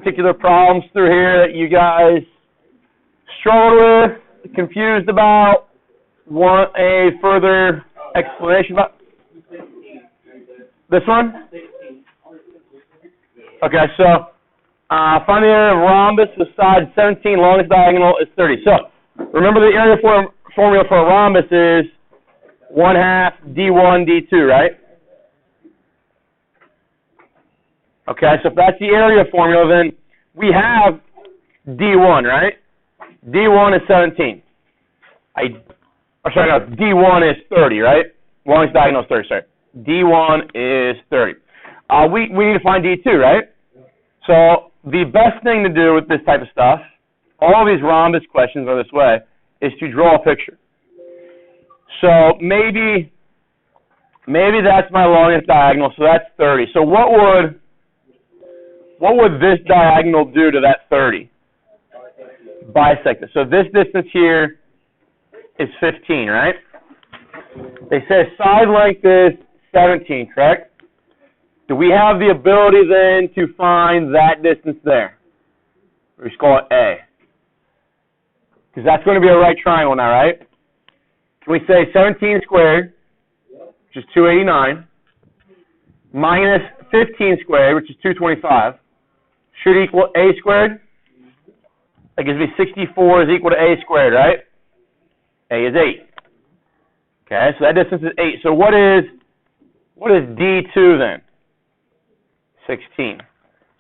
particular problems through here that you guys struggled with, confused about, want a further explanation about? This one? Okay, so find the area of rhombus with side 17, longest diagonal is 30. So remember the area formula for a rhombus is 1/2 D1 D2, right? Okay, so if that's the area formula, then we have D1, right? D1 is 17. D1 is 30, right? Longest diagonal is 30, sorry. D1 is 30. We need to find D2, right? So the best thing to do with this type of stuff, all these rhombus questions are this way, is to draw a picture. So maybe that's my longest diagonal, so that's 30. So what would this diagonal do to that 30? Bisect it. So this distance here is 15, right? They say side length is 17, correct? Do we have the ability then to find that distance there? We just call it A. Because that's going to be a right triangle now, right? Can we say 17 squared, which is 289, minus 15 squared, which is 225, should equal A squared? That gives me 64 is equal to A squared, right? A is 8. Okay, so that distance is 8. So what is D2 then? 16.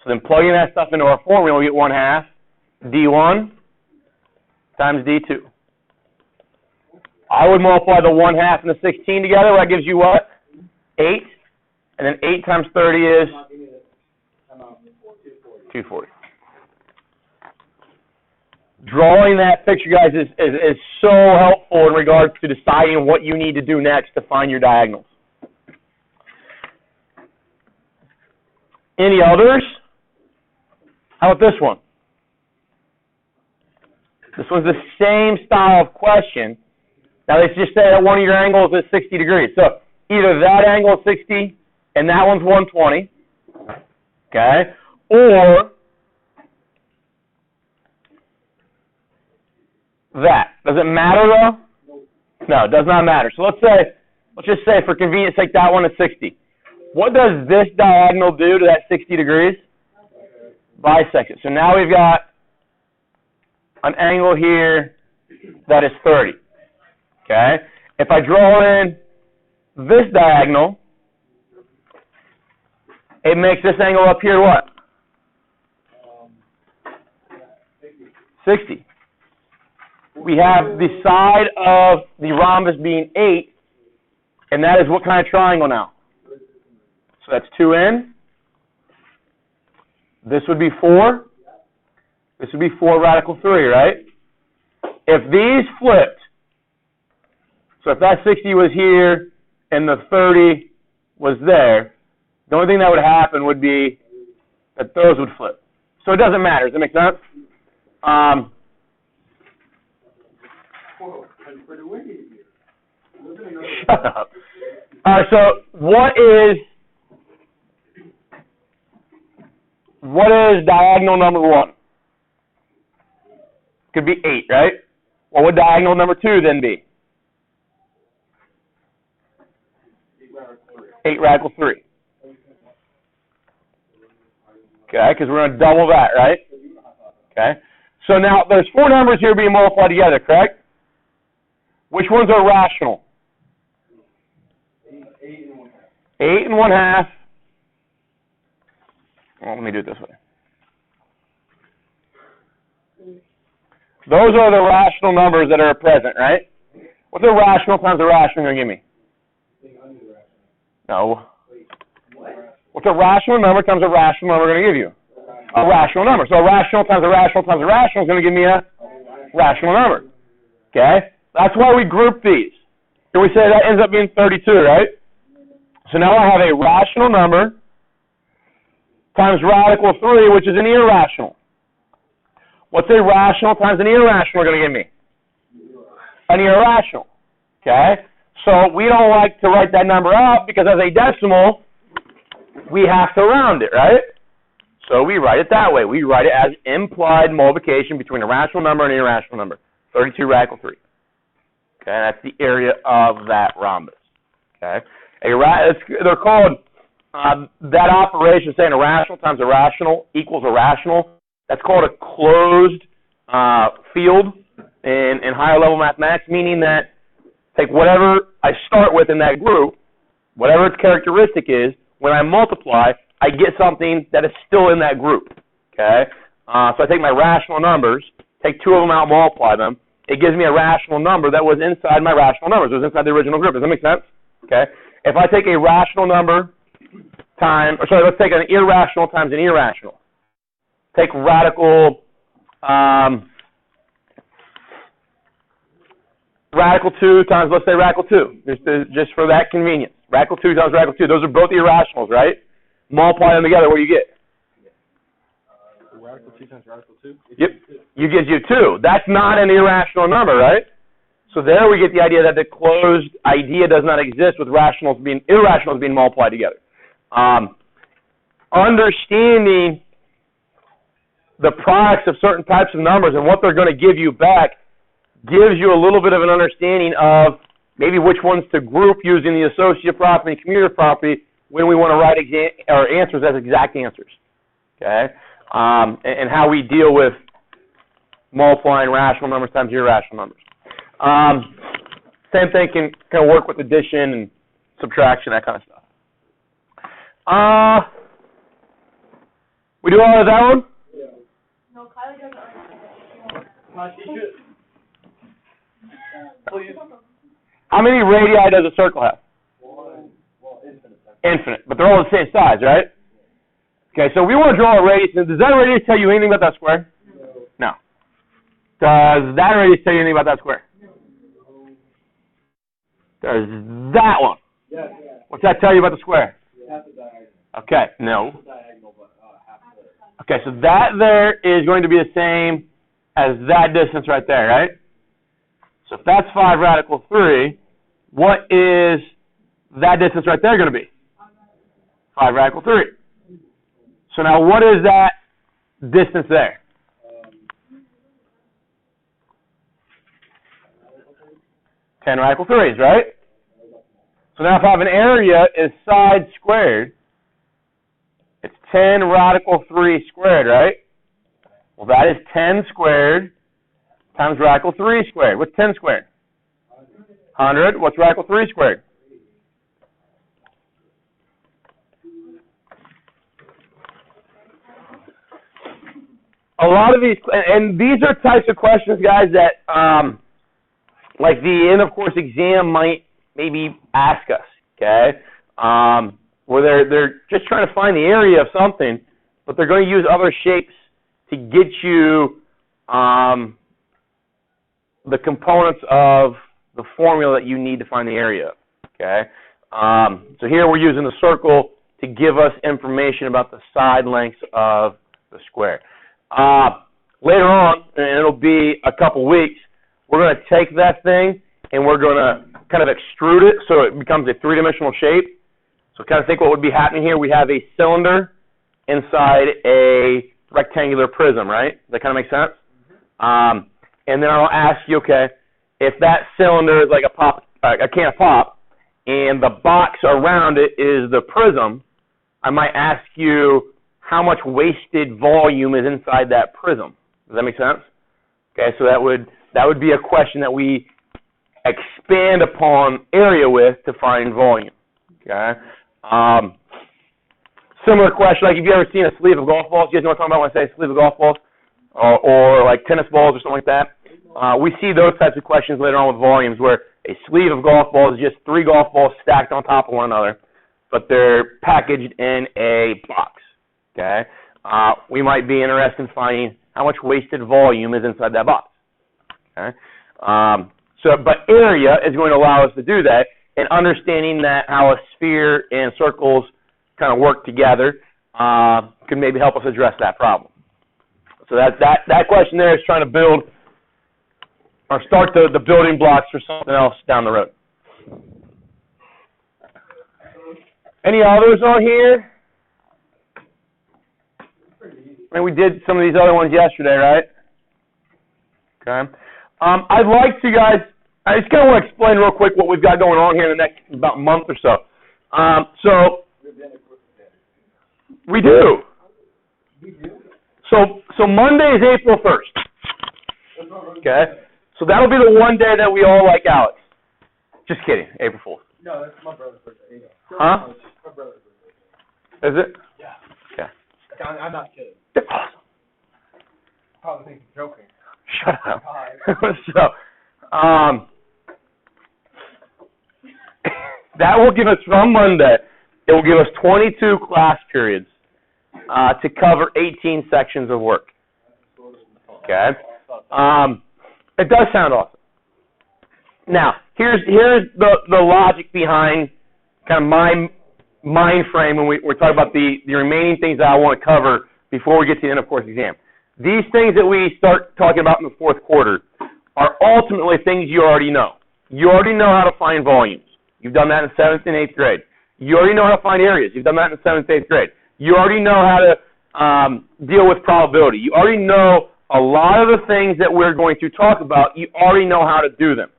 So then plugging that stuff into our formula, we get 1/2 D1 times D2. I would multiply the 1/2 and the 16 together. That gives you what? 8. And then 8 times 30 is 240. Drawing that picture, guys, is so helpful in regards to deciding what you need to do next to find your diagonals. Any others? How about this one? This one's the same style of question. Now, let's just say that one of your angles is 60 degrees. So either that angle is 60 and that one's 120, okay? Or that. Does it matter, though? No, it does not matter. So let's just say, for convenience sake, that one is 60. What does this diagonal do to that 60 degrees? Bisect it. So now we've got an angle here that is 30. Okay? If I draw in this diagonal, it makes this angle up here what? 60. We have the side of the rhombus being 8, and that is what kind of triangle now? So that's 2n. This would be 4. This would be 4 radical 3, right? If these flipped, so if that 60 was here and the 30 was there, the only thing that would happen would be that those would flip. So it doesn't matter. Does that make sense? Shut up. All right, so what is diagonal number 1? Could be 8, right? What would diagonal number 2 then be? 8 radical 3. Okay, because we're going to double that, right? Okay. So now there's 4 numbers here being multiplied together, correct? Which ones are rational? 8 and 1/2. Well, let me do it this way. Those are the rational numbers that are present, right? What's a rational times a rational going to give me? No. What's a rational number times a rational number going to give you? A rational number. So a rational times a rational times a rational is going to give me a rational number. Okay? That's why we group these. Here we say that ends up being 32, right? So now I have a rational number times radical 3, which is an irrational. What's a rational times an irrational going to give me? An irrational. Okay? So we don't like to write that number out because as a decimal, we have to round it, right? So we write it that way. We write it as implied multiplication between a rational number and an irrational number. 32 radical 3. Okay, that's the area of that rhombus. Okay, they're called, that operation, saying a rational times a rational equals a rational, that's called a closed field in higher level mathematics, meaning that take whatever I start with in that group, whatever its characteristic is, when I multiply, I get something that is still in that group. Okay, so I take my rational numbers, take two of them out, multiply them. It gives me a rational number that was inside my rational numbers. It was inside the original group. Does that make sense? Okay. If I take a rational number let's take an irrational times an irrational. Take radical 2 times, let's say radical 2, just for that convenience. Radical 2 times radical 2. Those are both irrationals, right? Multiply them together. What do you get? Radical 2 times radical 2? Yep. You gives you 2. That's not an irrational number, right? So there we get the idea that the closed idea does not exist with irrationals being multiplied together. Understanding the products of certain types of numbers and what they're going to give you back gives you a little bit of an understanding of maybe which ones to group using the associative property and commutative property when we want to write our answers as exact answers. Okay? And how we deal with multiplying rational numbers times irrational numbers. Same thing can kind of work with addition and subtraction, that kind of stuff. We do all of that one? Yeah. No, Kylie doesn't understand. How many radii does a circle have? One. Well, infinite. Infinite, but they're all the same size, right? Okay, so we want to draw a radius. Does that radius tell you anything about that square? No. Does that radius tell you anything about that square? Does that one? Yes. What's that tell you about the square? Half the diagonal. Okay, no. Half the diagonal, but half the... Okay, so that there is going to be the same as that distance right there, right? So if that's 5 radical 3, what is that distance right there going to be? 5 radical 3. So now what is that distance there? 10 radical 3s, right? So now if I have an area is side squared, it's 10 radical 3 squared, right? Well, that is 10 squared times radical 3 squared. What's 10 squared? 100. What's radical 3 squared? A lot of these, and these are types of questions, guys, that like the end of course exam might maybe ask us, okay? Where they're just trying to find the area of something, but they're going to use other shapes to get you the components of the formula that you need to find the area of, okay? So here we're using the circle to give us information about the side lengths of the square. Later on, and it'll be a couple weeks, we're going to take that thing and we're going to kind of extrude it so it becomes a three-dimensional shape. So kind of think what would be happening here. We have a cylinder inside a rectangular prism, right? Does that kind of make sense? And then I'll ask you, okay, if that cylinder is like a can of pop, and the box around it is the prism, I might ask you how much wasted volume is inside that prism. Does that make sense? Okay, so that would be a question that we expand upon area with to find volume. Okay. Similar question, like if you've ever seen a sleeve of golf balls, you guys know what I'm talking about when I say sleeve of golf balls, or like tennis balls or something like that. We see those types of questions later on with volumes where a sleeve of golf balls is just 3 golf balls stacked on top of one another, but they're packaged in a box. Okay, we might be interested in finding how much wasted volume is inside that box. Okay, but area is going to allow us to do that, and understanding that how a sphere and circles kind of work together can maybe help us address that problem. So that question there is trying to build or start the building blocks for something else down the road. Any others on here? and we did some of these other ones yesterday, right? Okay. I'd like to, guys, I just kind of want to explain real quick what we've got going on here in the next about month or so. We do. So Monday is April 1st. Okay. So that'll be the one day that we all like Alex. Just kidding. April Fool's. No, that's my brother's birthday. Huh? My brother's birthday. Is it? Yeah. Okay. I'm not kidding. That's awesome. Probably think you're joking. Shut up. That will give us, from Monday, it will give us 22 class periods to cover 18 sections of work. Okay? It does sound awesome. Now, here's the logic behind kind of my mind frame when we're talking about the remaining things that I want to cover before we get to the end of course exam. These things that we start talking about in the fourth quarter are ultimately things you already know. You already know how to find volumes. You've done that in 7th and 8th grade. You already know how to find areas. You've done that in 7th and 8th grade. You already know how to deal with probability. You already know a lot of the things that we're going to talk about. You already know how to do them.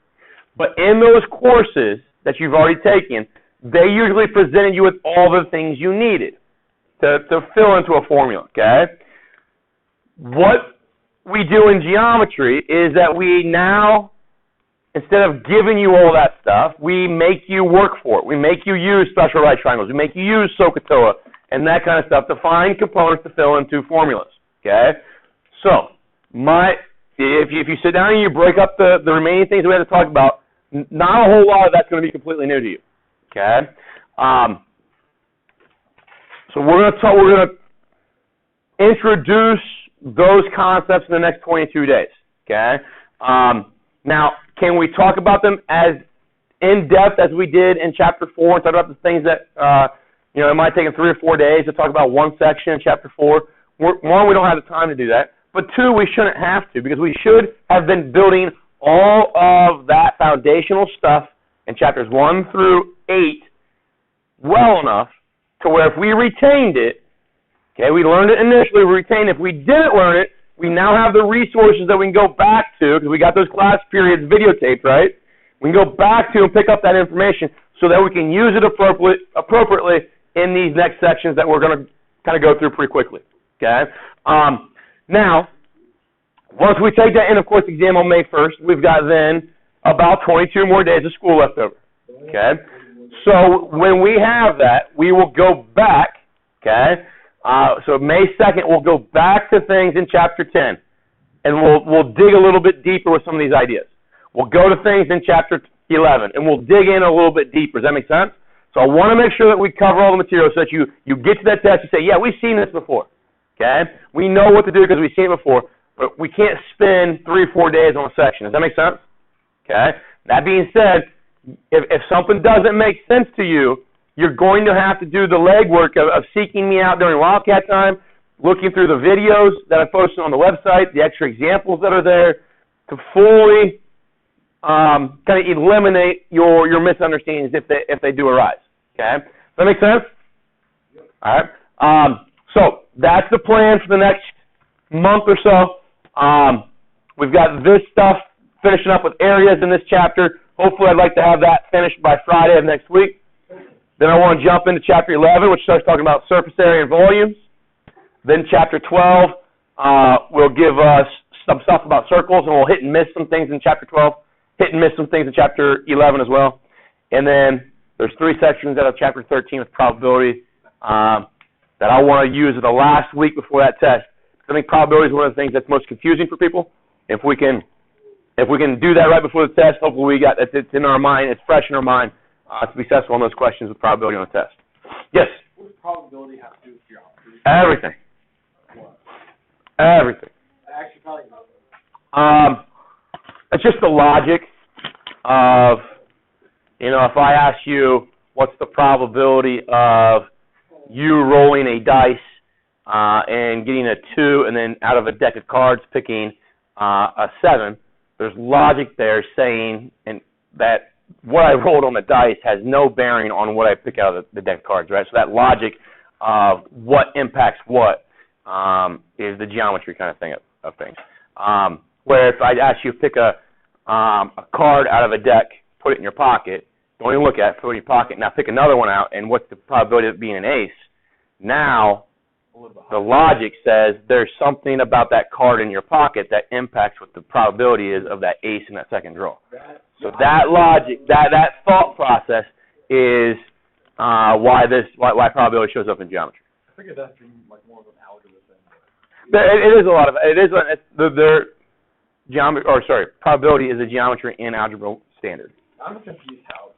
But in those courses that you've already taken, they usually presented you with all the things you needed to fill into a formula, okay? What we do in geometry is that we now, instead of giving you all that stuff, we make you work for it. We make you use special right triangles. We make you use SOHCAHTOA and that kind of stuff to find components to fill into formulas, okay? So, if you sit down and you break up the remaining things we have to talk about, not a whole lot of that's going to be completely new to you, okay? So we're going to introduce those concepts in the next 22 days, okay? Now, can we talk about them as in-depth as we did in Chapter 4 and talk about the things that, it might take 3 or 4 days to talk about one section in Chapter 4? One, we don't have the time to do that. But two, we shouldn't have to because we should have been building all of that foundational stuff in Chapters 1 through 8 well enough to where if we retained it, okay, we learned it initially, we retained it. If we didn't learn it, we now have the resources that we can go back to because we got those class periods videotaped, right? We can go back to and pick up that information so that we can use it appropriately in these next sections that we're going to kind of go through pretty quickly, okay? Now, once we take that end of course exam on May 1st, we've got then about 22 more days of school left over, okay? So when we have that, we will go back, okay? So May 2nd, we'll go back to things in Chapter 10, and we'll dig a little bit deeper with some of these ideas. We'll go to things in Chapter 11, and we'll dig in a little bit deeper. Does that make sense? So I want to make sure that we cover all the material so that you get to that test, you say, yeah, we've seen this before, okay? We know what to do because we've seen it before, but we can't spend 3 or 4 days on a section. Does that make sense? Okay? That being said, if something doesn't make sense to you, you're going to have to do the legwork of seeking me out during Wildcat time, looking through the videos that I posted on the website, the extra examples that are there, to fully kind of eliminate your misunderstandings if they do arise. Okay? Does that make sense? All right. So that's the plan for the next month or so. We've got this stuff finishing up with areas in this chapter. Hopefully I'd like to have that finished by Friday of next week. Then I want to jump into Chapter 11, which starts talking about surface area and volumes. Then Chapter 12 will give us some stuff about circles, and we'll hit and miss some things in Chapter 12, hit and miss some things in Chapter 11 as well. And then there's 3 sections out of Chapter 13 with probability that I want to use the last week before that test. I think probability is one of the things that's most confusing for people. If we can do that right before the test, hopefully it's in our mind, it's fresh in our mind to be successful on those questions with probability on the test. Yes? What does probability have to do with geometry? Everything. What? Everything. Actually, probably not. It's just the logic of, if I ask you what's the probability of you rolling a dice and getting a 2 and then out of a deck of cards picking a 7, there's logic there saying that what I rolled on the dice has no bearing on what I pick out of the deck of cards, right? So that logic of what impacts what is the geometry kind of thing of things. Where if I ask you to pick a card out of a deck, put it in your pocket, don't even look at it, put it in your pocket, now pick another one out, and what's the probability of it being an ace? Now, the logic says there's something about that card in your pocket that impacts what the probability is of that ace in that second draw. So that logic, that thought process is why probability shows up in geometry. I figured that's like more of an algorithm. It is a lot of it is their geometry, or sorry, probability is a geometry in algebra standard. I'm confused how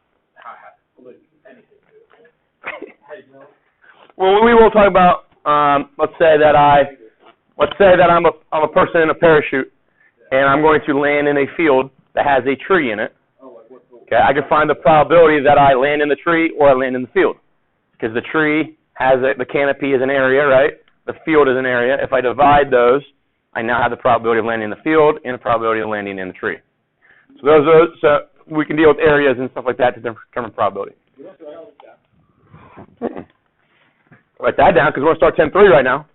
like anything to do. How do you know? Well, we will talk about let's say that I'm a person in a parachute, and I'm going to land in a field that has a tree in it. Okay, I can find the probability that I land in the tree or I land in the field, because the tree has the canopy is an area, right? The field is an area. If I divide those, I now have the probability of landing in the field and the probability of landing in the tree. So we can deal with areas and stuff like that to determine probability. Write that down because we're going to start 10.3 right now.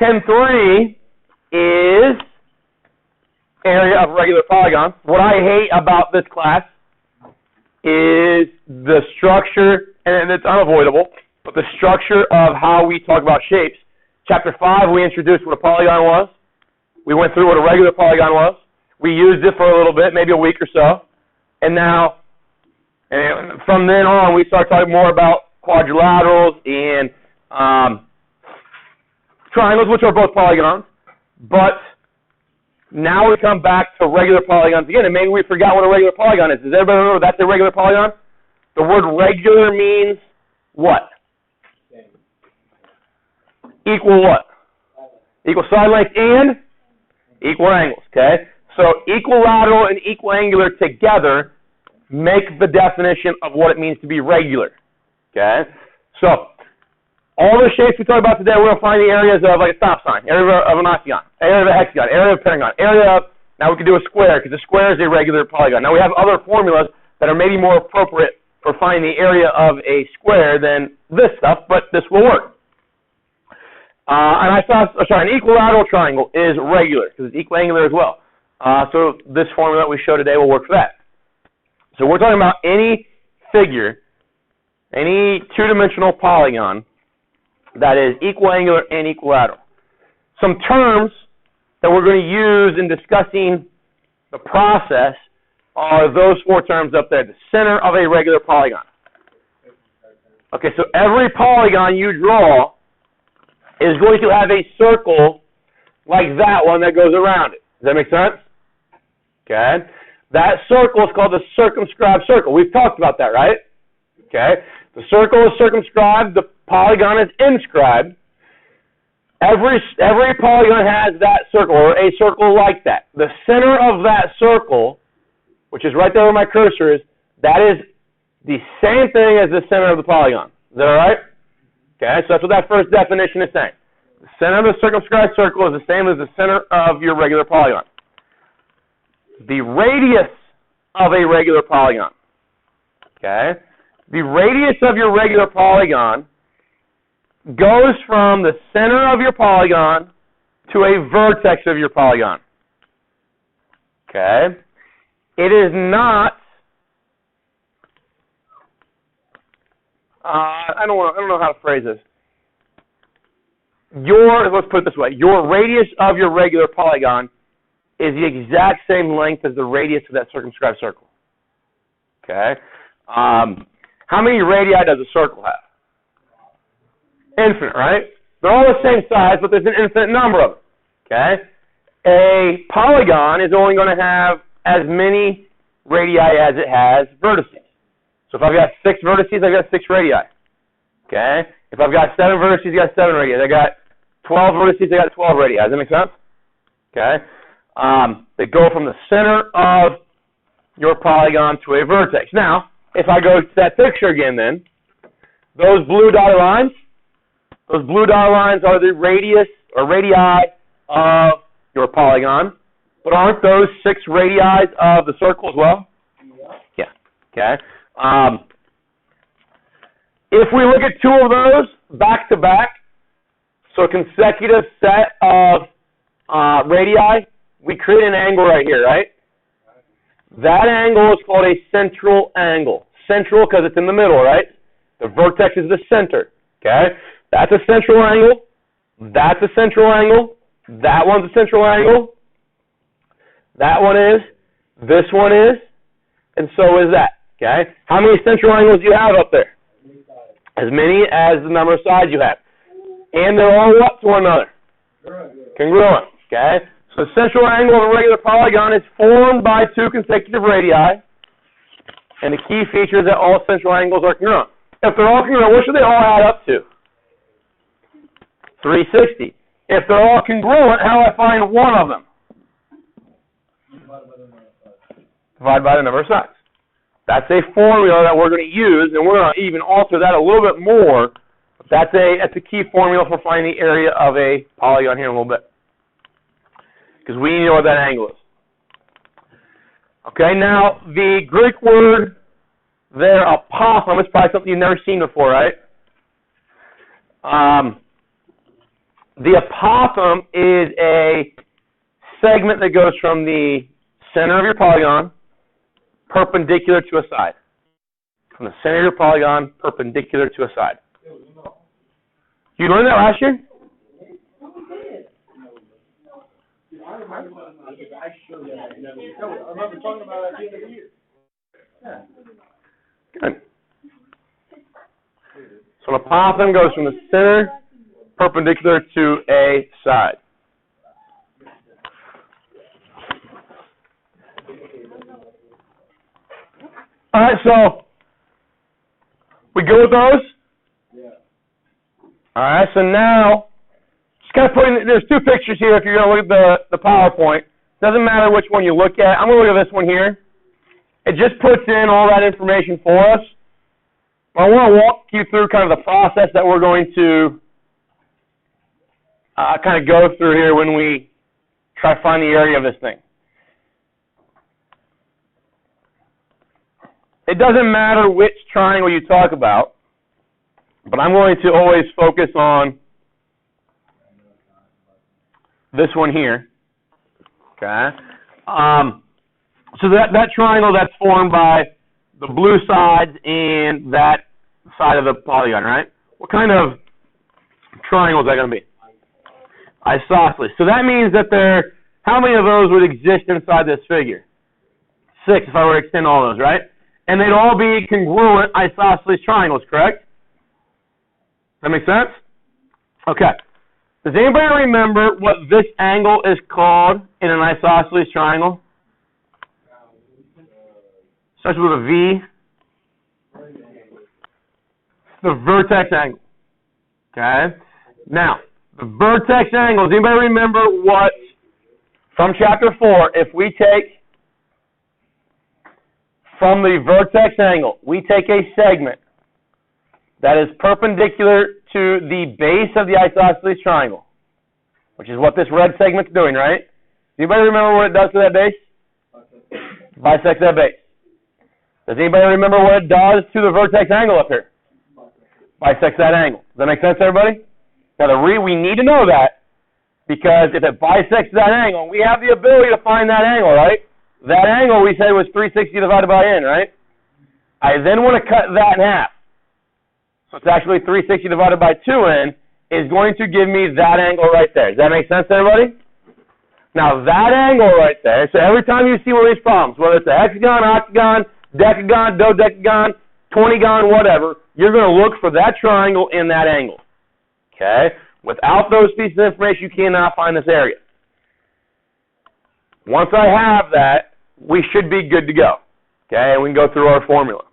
10.3 is area of regular polygons. What I hate about this class is the structure, and it's unavoidable, but the structure of how we talk about shapes. Chapter 5, we introduced what a polygon was. We went through what a regular polygon was. We used it for a little bit, maybe a week or so. And now, from then on, we start talking more about quadrilaterals and triangles, which are both polygons. But now we come back to regular polygons again, and maybe we forgot what a regular polygon is. Does everybody remember that's a regular polygon? The word regular means what? Equal what? Equal side length and equal angles, okay? So equilateral and equiangular together make the definition of what it means to be regular, okay? So all the shapes we talk about today, we're going to find the areas of like a stop sign, area of an octagon, area of a hexagon, area of a pentagon, area of, now we can do a square because a square is a regular polygon. Now we have other formulas that are maybe more appropriate for finding the area of a square than this stuff, but this will work. An equilateral triangle is regular because it's equiangular as well. So this formula that we show today will work for that. So we're talking about any figure, any two-dimensional polygon that is equiangular and equilateral. Some terms that we're going to use in discussing the process are those four terms up there. The center of a regular polygon. Okay, so every polygon you draw is going to have a circle like that one that goes around it. Does that make sense? Okay. That circle is called the circumscribed circle. We've talked about that, right? Okay. The circle is circumscribed. The polygon is inscribed. Every polygon has that circle, or a circle like that. The center of that circle, which is right there where my cursor is, that is the same thing as the center of the polygon. Is that all right? Okay, so that's what that first definition is saying. The center of the circumscribed circle is the same as the center of your regular polygon. The radius of a regular polygon. Okay, the radius of your regular polygon goes from the center of your polygon to a vertex of your polygon. Okay, it is not. I don't know how to phrase this. Let's put it this way. Your radius of your regular polygon is the exact same length as the radius of that circumscribed circle. Okay? How many radii does a circle have? Infinite, right? They're all the same size, but there's an infinite number of them. Okay? A polygon is only going to have as many radii as it has vertices. So if I've got 6 vertices, I've got 6 radii. Okay? If I've got 7 vertices, I've got 7 radii. I got 12 vertices, I got 12 radii. Does that make sense? Okay? They go from the center of your polygon to a vertex. Now, if I go to that picture again then, those blue dotted lines are the radius or radii of your polygon. But aren't those 6 radii of the circle as well? Yeah. Okay. If we look at 2 of those back to back, So a consecutive set of radii, we create an angle right here, right? That angle is called a central angle. Central because it's in the middle, right? The vertex is the center, okay? That's a central angle. That's a central angle. That one's a central angle. That one is. This one is. And so is that, okay? How many central angles do you have up there? As many as the number of sides you have. And they're all what to one another? Congruent, okay? So the central angle of a regular polygon is formed by two consecutive radii. And the key feature is that all central angles are congruent. If they're all congruent, what should they all add up to? 360. If they're all congruent, how do I find one of them? Divide by the number of sides. That's a formula that we're going to use, and we're going to even alter that a little bit more. That's a key formula for finding the area of a polygon here in a little bit. Because we need to know what that angle is. Okay, now the Greek word there, apothum, is probably something you've never seen before, right? The apothum is a segment that goes from the center of your polygon perpendicular to a side. From the center of your polygon perpendicular to a side. You learned that last year? I remember talking about it at the end of the year. Yeah. Good. So an apothum goes from the center perpendicular to a side. All right, so we go with those? Yeah. All right, so now, just kind of putting, there's two pictures here if you're going to look at the PowerPoint. Doesn't matter which one you look at. I'm going to look at this one here. It just puts in all that information for us. I want to walk you through kind of the process that we're going to kind of go through here when we try to find the area of this thing. It doesn't matter which triangle you talk about, but I'm going to always focus on this one here. Okay. So that triangle that's formed by the blue sides and that side of the polygon, right? What kind of triangle is that going to be? Isosceles. So that means that how many of those would exist inside this figure? 6 if I were to extend all those, right? And they'd all be congruent isosceles triangles, correct? That make sense? Okay. Does anybody remember what this angle is called in an isosceles triangle? Starts with a V. The vertex angle. Okay? Now, the vertex angle, does anybody remember what, from chapter 4, if we take, from the vertex angle, we take a segment that is perpendicular to the base of the isosceles triangle, which is what this red segment's doing, right? Anybody remember what it does to that base? Bisects that base. Does anybody remember what it does to the vertex angle up here? Bisects that angle. Does that make sense, everybody? Now, we need to know that, because if it bisects that angle, we have the ability to find that angle, right? That angle we said was 360 divided by n, right? I then want to cut that in half. So it's actually 360 divided by 2n is going to give me that angle right there. Does that make sense to everybody? Now, that angle right there, so every time you see one of these problems, whether it's a hexagon, octagon, decagon, dodecagon, 20gon, whatever, you're going to look for that triangle in that angle. Okay? Without those pieces of information, you cannot find this area. Once I have that, we should be good to go. Okay? And we can go through our formula.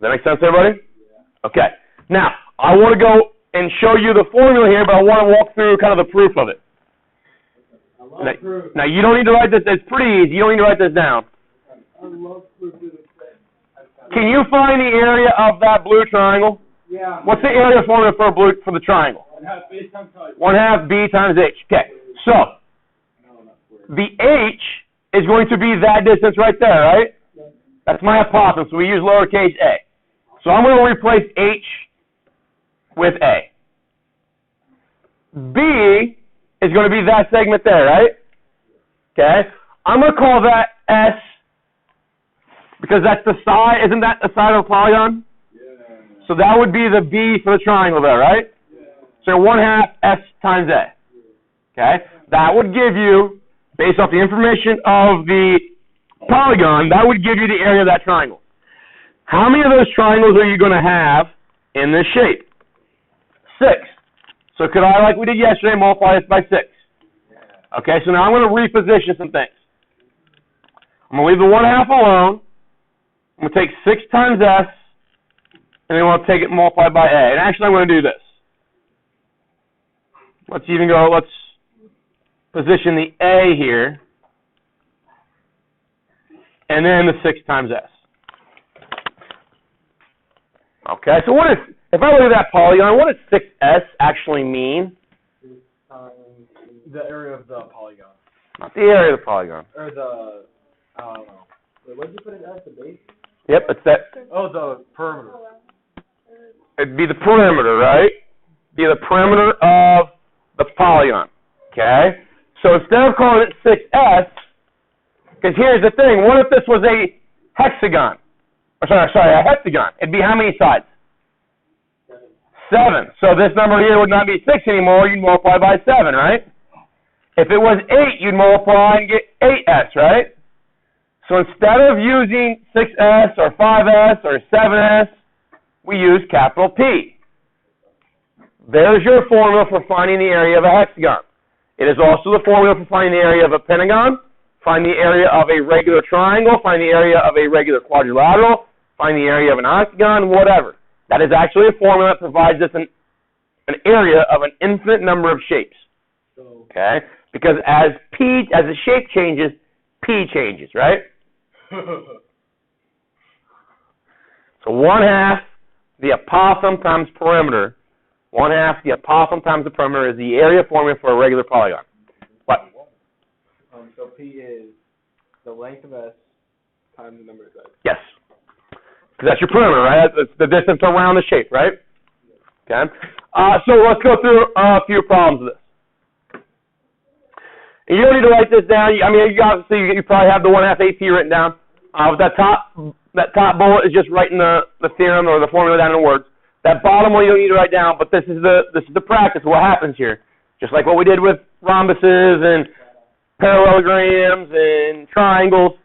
Does that make sense, everybody? Yeah. Okay. Now, I want to go and show you the formula here, but I want to walk through kind of the proof of it. Now, you don't need to write this. It's pretty easy. You don't need to write this down. I love proof. Can you find the area of that blue triangle? Yeah. What's the area formula for the triangle? 1/2 B times height. 1/2 B times H. Okay. So, the H is going to be that distance right there, right? That's my hypothesis. So we use lowercase a. So I'm going to replace H with A. B is going to be that segment there, right? Okay. I'm going to call that S because that's the side. Isn't that the side of a polygon? Yeah. So that would be the B for the triangle there, right? Yeah. So 1/2 S times A. Okay. That would give you, based off the information of the polygon, that would give you the area of that triangle. How many of those triangles are you going to have in this shape? 6. So could I, like we did yesterday, multiply this by 6? Okay, so now I'm going to reposition some things. I'm going to leave the 1/2 alone. I'm going to take 6 times S, and then we'll take it multiplied by A. And actually, I'm going to do this. Let's position the A here, and then the 6 times S. Okay, so if I look at that polygon, what does 6S actually mean? The area of the polygon. Not the area of the polygon. Or the, I don't know. Wait, what did you put it as, the base? Yep, it's that. Oh, the perimeter. It'd be the perimeter, right? Be the perimeter of the polygon. Okay? So instead of calling it 6S, because here's the thing, what if this was a hexagon? Or sorry, a hexagon. It'd be how many sides? 7. So this number here would not be 6 anymore. You'd multiply by 7, right? If it was 8, you'd multiply and get 8S, right? So instead of using 6S or 5S or 7S, we use capital P. There's your formula for finding the area of a hexagon. It is also the formula for finding the area of a pentagon, find the area of a regular triangle, find the area of a regular quadrilateral, find the area of an octagon, whatever. That is actually a formula that provides us an area of an infinite number of shapes. Okay? Because as the shape changes, P changes, right? So 1/2 the apothegm times perimeter. 1/2 the apothegm times the perimeter is the area formula for a regular polygon. What? So P is the length of S times the number of sides. Yes. Because that's your perimeter, right? That's the distance around the shape, right? Okay. So let's go through a few problems with this. And you don't need to write this down. I mean, you probably have the 1/2 AP written down. That top bullet is just writing the theorem or the formula down in words. That bottom one you don't need to write down, but this is the practice of what happens here. Just like what we did with rhombuses and parallelograms and triangles.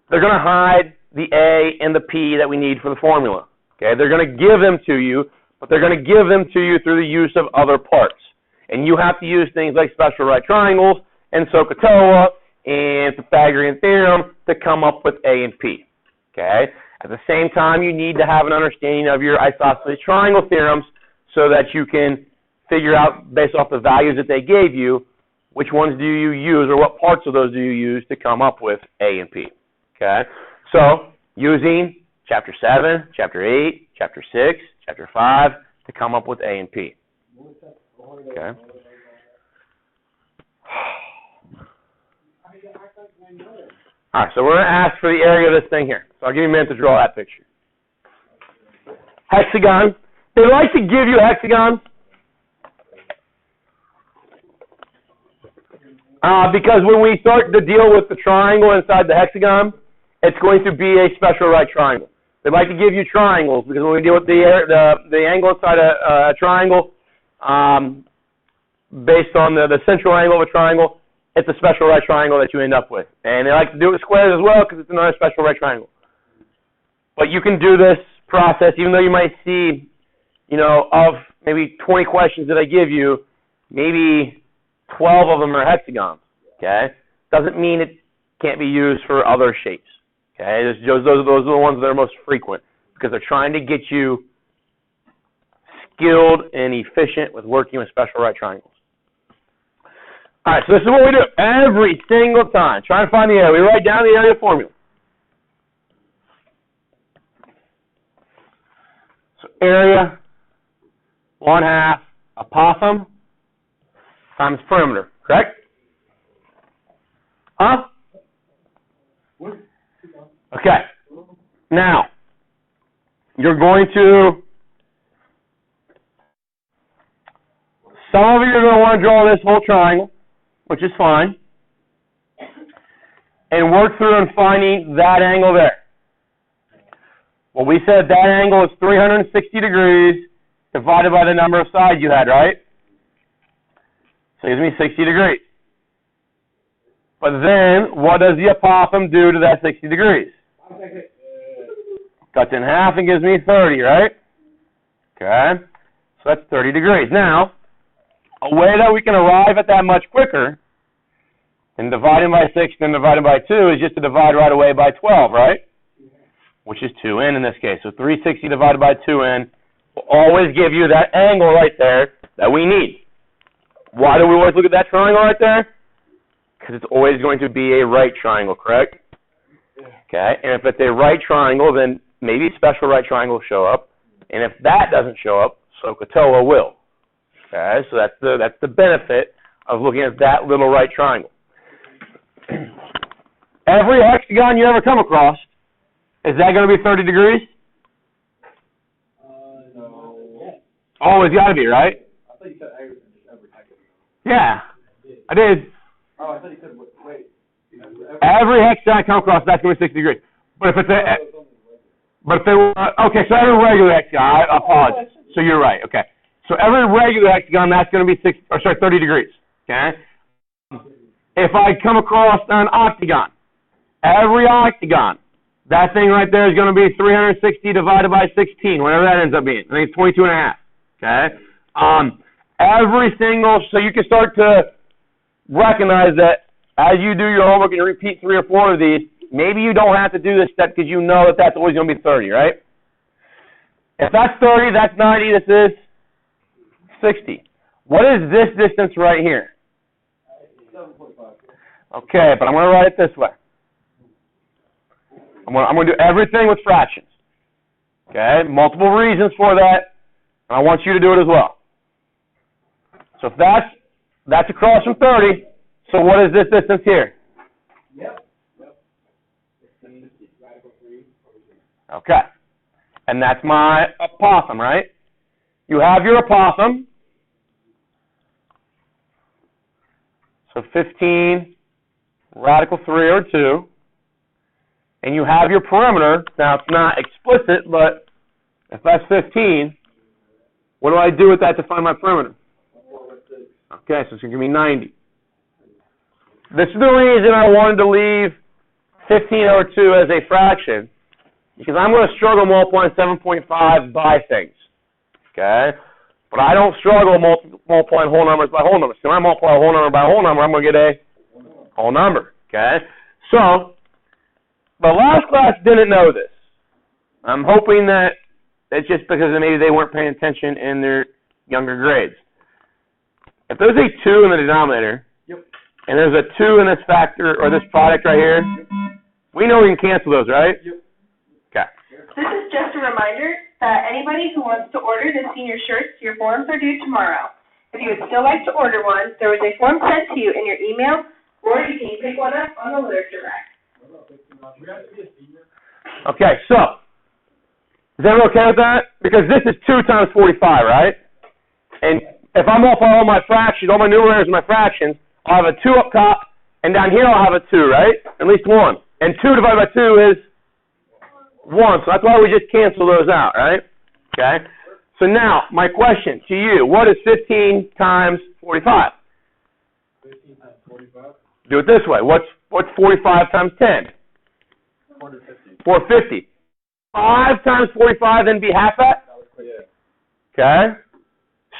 They're going to hide the A and the P that we need for the formula. Okay, they're going to give them to you, but they're going to give them to you through the use of other parts. And you have to use things like special right triangles and SOHCAHTOA and Pythagorean theorem to come up with A and P. Okay? At the same time, you need to have an understanding of your isosceles triangle theorems so that you can figure out, based off the values that they gave you, which ones do you use or what parts of those do you use to come up with A and P. Okay? So, using Chapter 7, Chapter 8, Chapter 6, Chapter 5 to come up with A and P. Okay. All right, so we're going to ask for the area of this thing here. So I'll give you a minute to draw that picture. Hexagon. They like to give you hexagons because when we start to deal with the triangle inside the hexagon, it's going to be a special right triangle. They like to give you triangles because when we deal with the angle inside a triangle, based on the central angle of a triangle, it's a special right triangle that you end up with. And they like to do it with squares as well because it's another special right triangle. But you can do this process, even though you might see, of maybe 20 questions that I give you, maybe 12 of them are hexagons. Okay? Doesn't mean it can't be used for other shapes. Okay? Those are the ones that are most frequent because they're trying to get you skilled and efficient with working with special right triangles. All right, so this is what we do every single time. Try and find the area. We write down the area formula. So area, 1/2 apothegm times perimeter, correct? Huh? Okay. Now, you're going to Some of you are going to want to draw this whole triangle, which is fine, and work through and finding that angle there. Well, we said that angle is 360 degrees divided by the number of sides you had, right? So it gives me 60 degrees. But then, what does the apothem do to that 60 degrees? Cuts in half and gives me 30, right? Okay. So that's 30 degrees. Now, a way that we can arrive at that much quicker than dividing by 6 and dividing by 2 is just to divide right away by 12, right? Which is 2n in this case. So 360 divided by 2n will always give you that angle right there that we need. Why do we always look at that triangle right there? Because it's always going to be a right triangle, correct? Okay, and if it's a right triangle, then maybe special right triangle will show up. And if that doesn't show up, SOHCAHTOA will. Okay, so that's the benefit of looking at that little right triangle. Every hexagon you ever come across, is that going to be 30 degrees? No. Oh, it's got to be, right? I thought you said every hexagon. Yeah, I did. Oh, I thought you said, wait. Every hexagon I come across, that's going to be 60 degrees. But if it's okay, so every regular hexagon, I apologize. So you're right, okay. So every regular hexagon, that's going to be 30 degrees, okay? If I come across an octagon, every octagon, that thing right there is going to be 360 divided by 16, whatever that ends up being. I think it's 22 and a half, okay? Every single, so you can start to recognize that as you do your homework and you repeat 3 or 4 of these, maybe you don't have to do this step because you know that that's always going to be 30, right? If that's 30, that's 90, this is 60. What is this distance right here? 7.5. Okay, but I'm going to write it this way. I'm going to do everything with fractions. Okay, multiple reasons for that, and I want you to do it as well. So if that's across from 30, so what is this distance here? Yep. Okay, and that's my apothem, right? You have your apothem. So 15 radical 3 or 2. And you have your perimeter. Now, it's not explicit, but if that's 15, what do I do with that to find my perimeter? Okay, so it's going to give me 90. This is the reason I wanted to leave 15 over 2 as a fraction, because I'm going to struggle multiplying 7.5 by things. Okay? But I don't struggle multiplying whole numbers by whole numbers. So when I multiply a whole number by a whole number, I'm going to get a whole number. Okay? So, the last class didn't know this. I'm hoping that it's just because maybe they weren't paying attention in their younger grades. If there's a 2 in the denominator, and there's a 2 in this factor, or this product right here, we know we can cancel those, right? Okay. This is just a reminder that anybody who wants to order the senior shirts, your forms are due tomorrow. If you would still like to order one, there was a form sent to you in your email, or you can pick one up on the literature rack. Okay, so, is everyone okay with that? Because this is 2 times 45, right? And if I multiply all my fractions, all my numerators and my fractions, I'll have a 2 up top, and down here I'll have a 2, right? At least 1. And 2 divided by 2 is 1, so that's why we just cancel those out, right? Okay? So now, my question to you, what is 15 times 45? 15 times 45? Do it this way. What's 45 times 10? 450. 450. 5 times 45, then be half that? Yeah. Okay?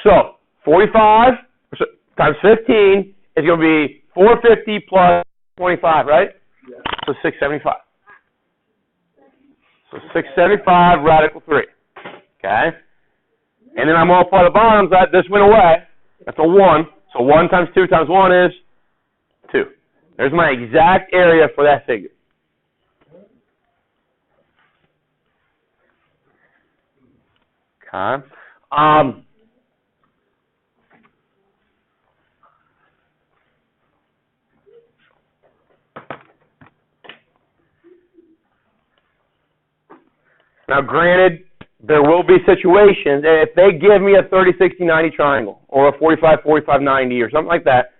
So, 45 times 15 is going to be 450 plus 25, right? Yeah. So 675. So 675 radical 3. Okay? And then I multiply the bottoms, this went away. That's a 1. So 1 times 2 times 1 is 2. There's my exact area for that figure. Okay. Now, granted, there will be situations, and if they give me a 30, 60, 90 triangle, or a 45, 45, 90, or something like that,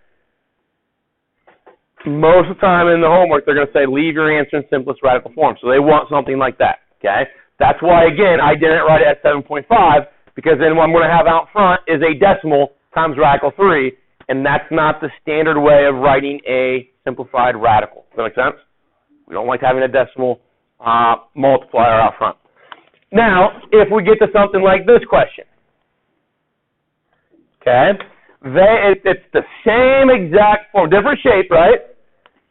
most of the time in the homework, they're going to say, leave your answer in simplest radical form. So they want something like that, okay? That's why, again, I didn't write it at 7.5, because then what I'm going to have out front is a decimal times radical 3, and that's not the standard way of writing a simplified radical. Does that make sense? We don't like having a decimal multiplier out front. Now, if we get to something like this question, okay, it's the same exact form, different shape, right?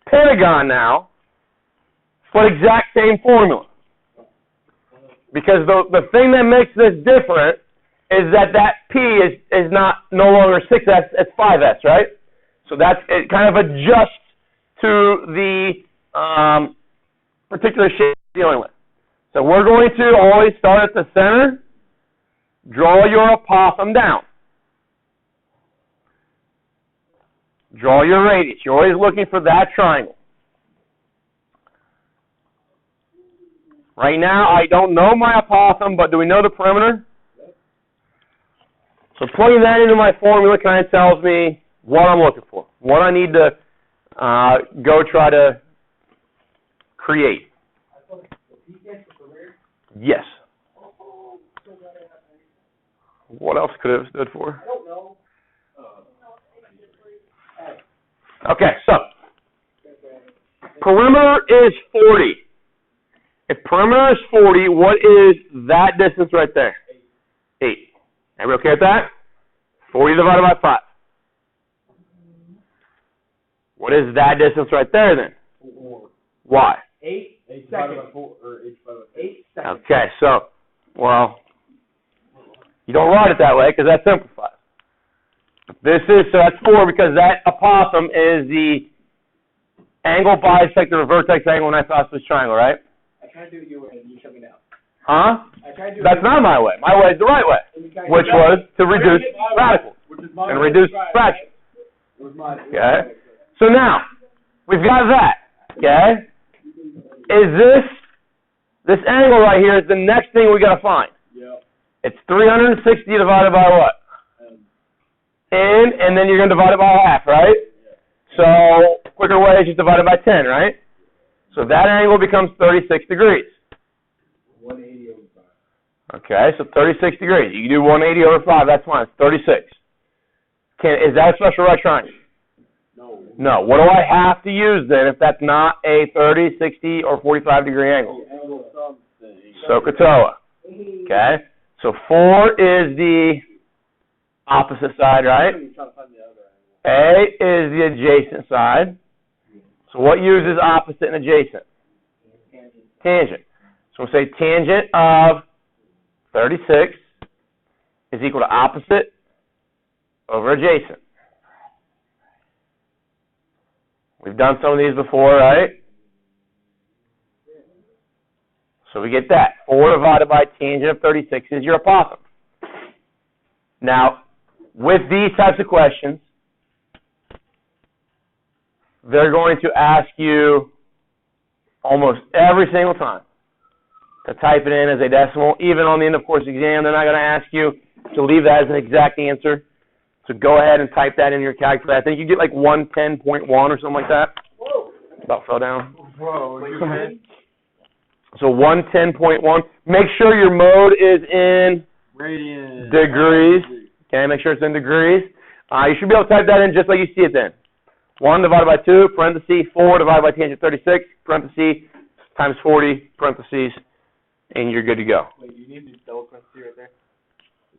Pentagon now, but exact same formula. Because the thing that makes this different is that P is no longer 6S, it's 5S, right? So it kind of adjusts to the particular shape you're dealing with. So we're going to always start at the center, draw your apothem down. Draw your radius. You're always looking for that triangle. Right now, I don't know my apothem, but do we know the perimeter? So plugging that into my formula kind of tells me what I'm looking for, what I need to go try to create. Yes. What else could it have stood for? I don't know. Okay, so perimeter is 40. If perimeter is 40, what is that distance right there? 8. Everybody okay with that? 40 divided by 5. What is that distance right there then? 4. Why? 8 divided by 4, or 8 divided by 8 seconds. Okay, so, well, you don't write it that way because that's simplified. So that's 4 because that apothem is the angle bisect the vertex angle in an isosceles triangle, right? I tried to do it your way, and you shut me down. Huh? I tried to do That's not my way. My way is the right way, which was to reduce radicals and reduce fractions. Okay? So now, we've got that, okay? Is this angle right here is the next thing we got to find. Yep. It's 360 divided by what? And then you're going to divide it by half, right? So, quicker way is just divide it by 10, right? So that angle becomes 36 degrees. 180 over 5. Okay, so 36 degrees. You can do 180 over 5, that's fine. It's 36. Is that a special right triangle? No. No. What do I have to use then if that's not a 30, 60, or 45 degree angle? SOHCAHTOA. Okay, so 4 is the opposite side, right? A is the adjacent side. So what uses opposite and adjacent? Tangent. So we'll say tangent of 36 is equal to opposite over adjacent. We've done some of these before, right? So we get that. 4 divided by tangent of 36 is your apothem. Now, with these types of questions, they're going to ask you almost every single time to type it in as a decimal. Even on the end of course exam, they're not going to ask you to leave that as an exact answer. So go ahead and type that in your calculator. I think you get like 110.1 or something like that. Whoa. About fell down. Whoa. So 110.1. Make sure your mode is in Radians. degrees. Okay, make sure it's in degrees. You should be able to type that in just like you see it then. 1 divided by 2, parentheses, 4 divided by tangent 36, parentheses, times 40, parentheses, and you're good to go. Wait, you need to double parentheses right there?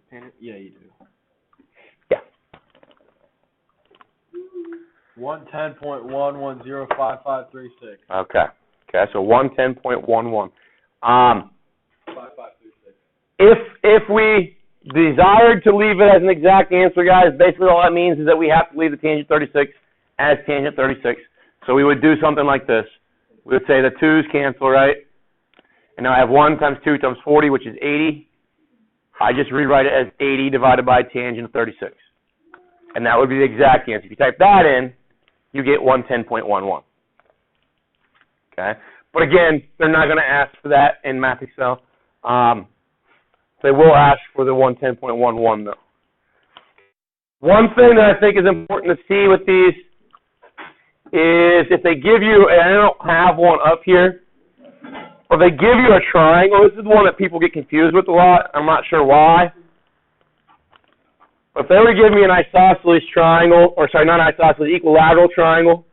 Tangent? Yeah, you do. Yeah. 110.1105536. Okay. Okay, so 110.11. 5536. If we desired to leave it as an exact answer, guys, basically all that means is that we have to leave the tangent 36 as tangent 36. So we would do something like this. We would say the 2's cancel, right? And now I have 1 times 2 times 40, which is 80. I just rewrite it as 80 divided by tangent of 36. And that would be the exact answer. If you type that in, you get 110.11. Okay? But again, they're not going to ask for that in Math Excel. They will ask for the 110.11 though. One thing that I think is important to see with these is if they give you, and I don't have one up here, or they give you a triangle. This is the one that people get confused with a lot. I'm not sure why. But if they were to give me an isosceles triangle, or sorry, not isosceles, equilateral triangle,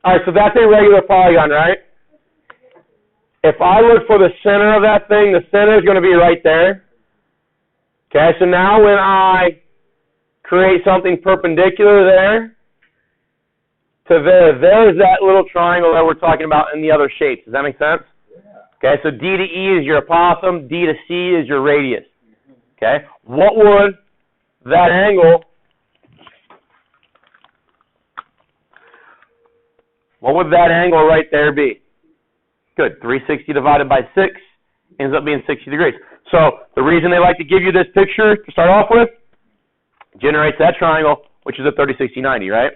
all right, so that's a regular polygon, right? If I look for the center of that thing, the center is going to be right there. Okay, so now when I create something perpendicular there to there, there's that little triangle that we're talking about in the other shapes. Does that make sense? Okay, so D to E is your opossum, D to C is your radius. Okay, what would that angle, right there be? Good, 360 divided by 6 ends up being 60 degrees. So the reason they like to give you this picture to start off with generates that triangle, which is a 30, 60, 90, right?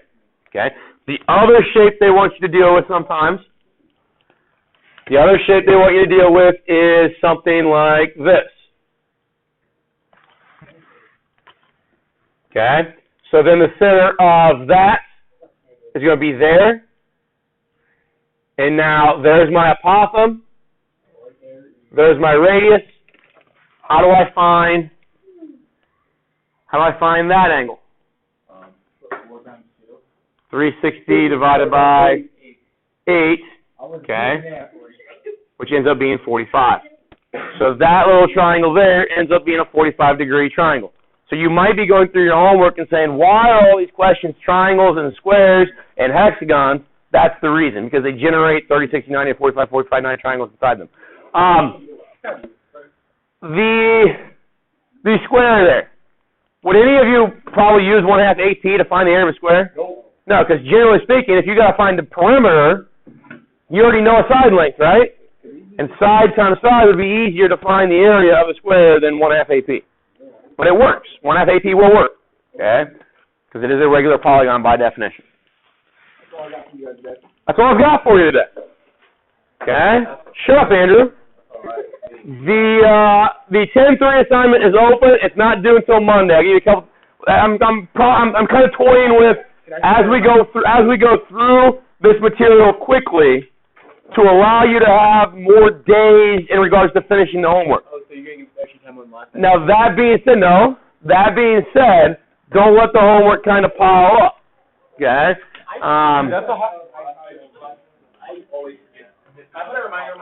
Okay. The other shape they want you to deal with sometimes, the other shape they want you to deal with is something like this. Okay. So then the center of that is going to be there. And now there's my opossum. There's my radius. How do I find that angle? 360 divided by 8, okay, which ends up being 45. So that little triangle there ends up being a 45-degree triangle. So you might be going through your homework and saying, why are all these questions triangles and squares and hexagons? That's the reason, because they generate 30, 60, 90, 45, 45, 90 triangles inside them. The square there. Would any of you probably use 1/2 AP to find the area of a square? No, because generally speaking, if you got to find the perimeter, you already know a side length, right? And side times side would be easier to find the area of a square than 1/2 AP. But it works. 1/2 AP will work, okay? Because it is a regular polygon by definition. That's all I've got for you today. Okay? Shut up, Andrew. The 10-3 assignment is open. It's not due until Monday. I'll give you a couple. I'm kind of toying with as we go through this material quickly to allow you to have more days in regards to finishing the homework. Oh, so you're going to give extra time on last time? Now that being said, don't let the homework kind of pile up. Okay? That's a hard. I always forget. I'm going to remind you.